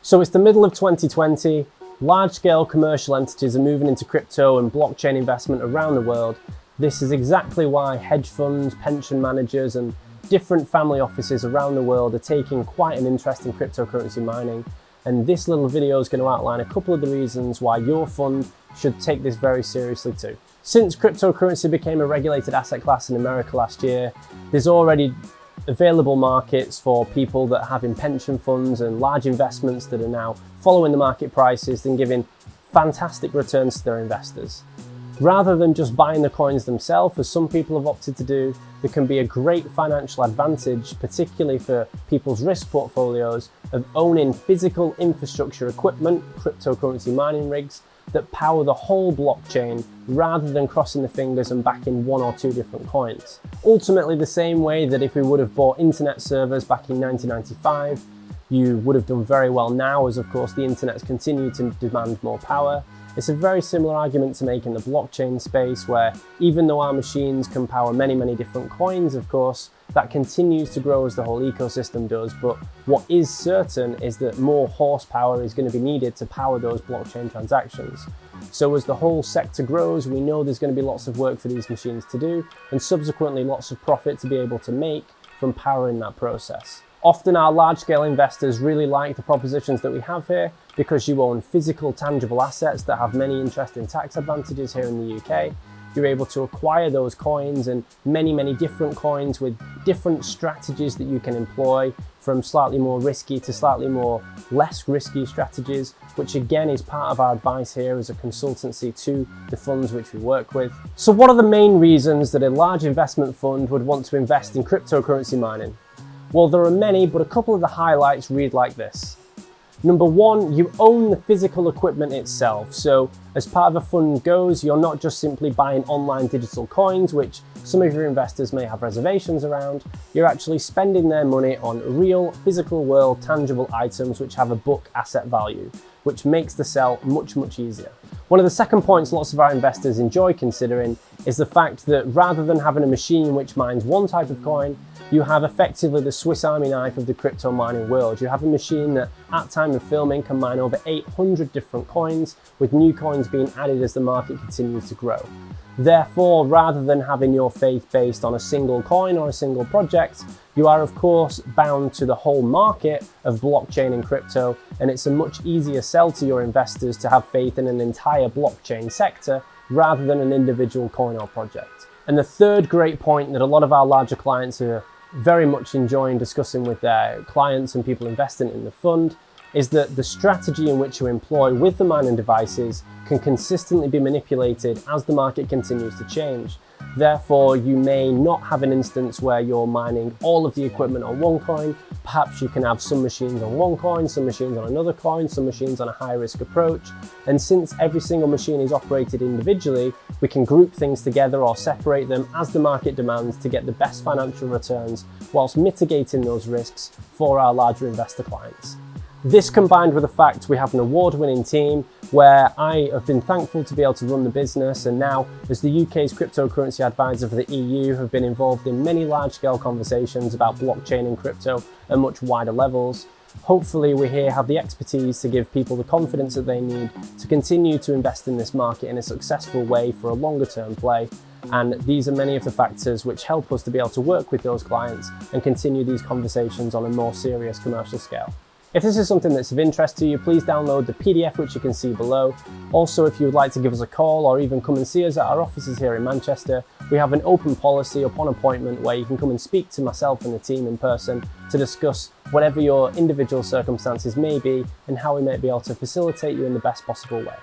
So it's the middle of 2020, large-scale commercial entities are moving into crypto and blockchain investment around the world. This is exactly why hedge funds, pension managers and different family offices around the world are taking quite an interest in cryptocurrency mining. And this little video is going to outline a couple of the reasons why your fund should take this very seriously too. Since cryptocurrency became a regulated asset class in America last year, there's already available markets for people that have in pension funds and large investments that are now following the market prices and giving fantastic returns to their investors. Rather than just buying the coins themselves, as some people have opted to do, there can be a great financial advantage, particularly for people's risk portfolios, of owning physical infrastructure equipment, cryptocurrency mining rigs, that power the whole blockchain rather than crossing the fingers and backing one or two different coins. Ultimately, the same way that if we would have bought internet servers back in 1995, you would have done very well now, as of course the internet's continued to demand more power. It's a very similar argument to make in the blockchain space, where even though our machines can power many different coins, of course, that continues to grow as the whole ecosystem does. But what is certain is that more horsepower is going to be needed to power those blockchain transactions. So as the whole sector grows, we know there's going to be lots of work for these machines to do, and subsequently lots of profit to be able to make from powering that process. Often our large-scale investors really like the propositions that we have here because you own physical, tangible assets that have many interesting tax advantages here in the UK. You're able to acquire those coins and many different coins with different strategies that you can employ, from slightly more risky to slightly more less risky strategies, which again is part of our advice here as a consultancy to the funds which we work with. So what are the main reasons that a large investment fund would want to invest in cryptocurrency mining? Well, there are many, but a couple of the highlights read like this. Number one, you own the physical equipment itself. So as part of a fund goes, you're not just simply buying online digital coins, which some of your investors may have reservations around. You're actually spending their money on real physical world tangible items which have a book asset value, which makes the sell much easier. One of the second points lots of our investors enjoy considering is the fact that rather than having a machine which mines one type of coin, you have effectively the Swiss Army knife of the crypto mining world. You have a machine that at time of filming can mine over 800 different coins, with new coins being added as the market continues to grow. Therefore, rather than having your faith based on a single coin or a single project, you are of course bound to the whole market of blockchain and crypto, and it's a much easier sell to your investors to have faith in an entire blockchain sector rather than an individual coin or project. And the third great point that a lot of our larger clients are very much enjoying discussing with their clients and people investing in the fund is that the strategy in which you employ with the mining devices can consistently be manipulated as the market continues to change. Therefore, you may not have an instance where you're mining all of the equipment on one coin. Perhaps you can have some machines on one coin, some machines on another coin, some machines on a high risk approach. And since every single machine is operated individually, we can group things together or separate them as the market demands to get the best financial returns whilst mitigating those risks for our larger investor clients. This combined with the fact we have an award-winning team where I have been thankful to be able to run the business, and now as the UK's cryptocurrency advisor for the EU have been involved in many large-scale conversations about blockchain and crypto at much wider levels. Hopefully we here have the expertise to give people the confidence that they need to continue to invest in this market in a successful way for a longer term play. And these are many of the factors which help us to be able to work with those clients and continue these conversations on a more serious commercial scale. If this is something that's of interest to you, please download the PDF which you can see below. Also, if you would like to give us a call or even come and see us at our offices here in Manchester, we have an open policy upon appointment where you can come and speak to myself and the team in person to discuss whatever your individual circumstances may be and how we may be able to facilitate you in the best possible way.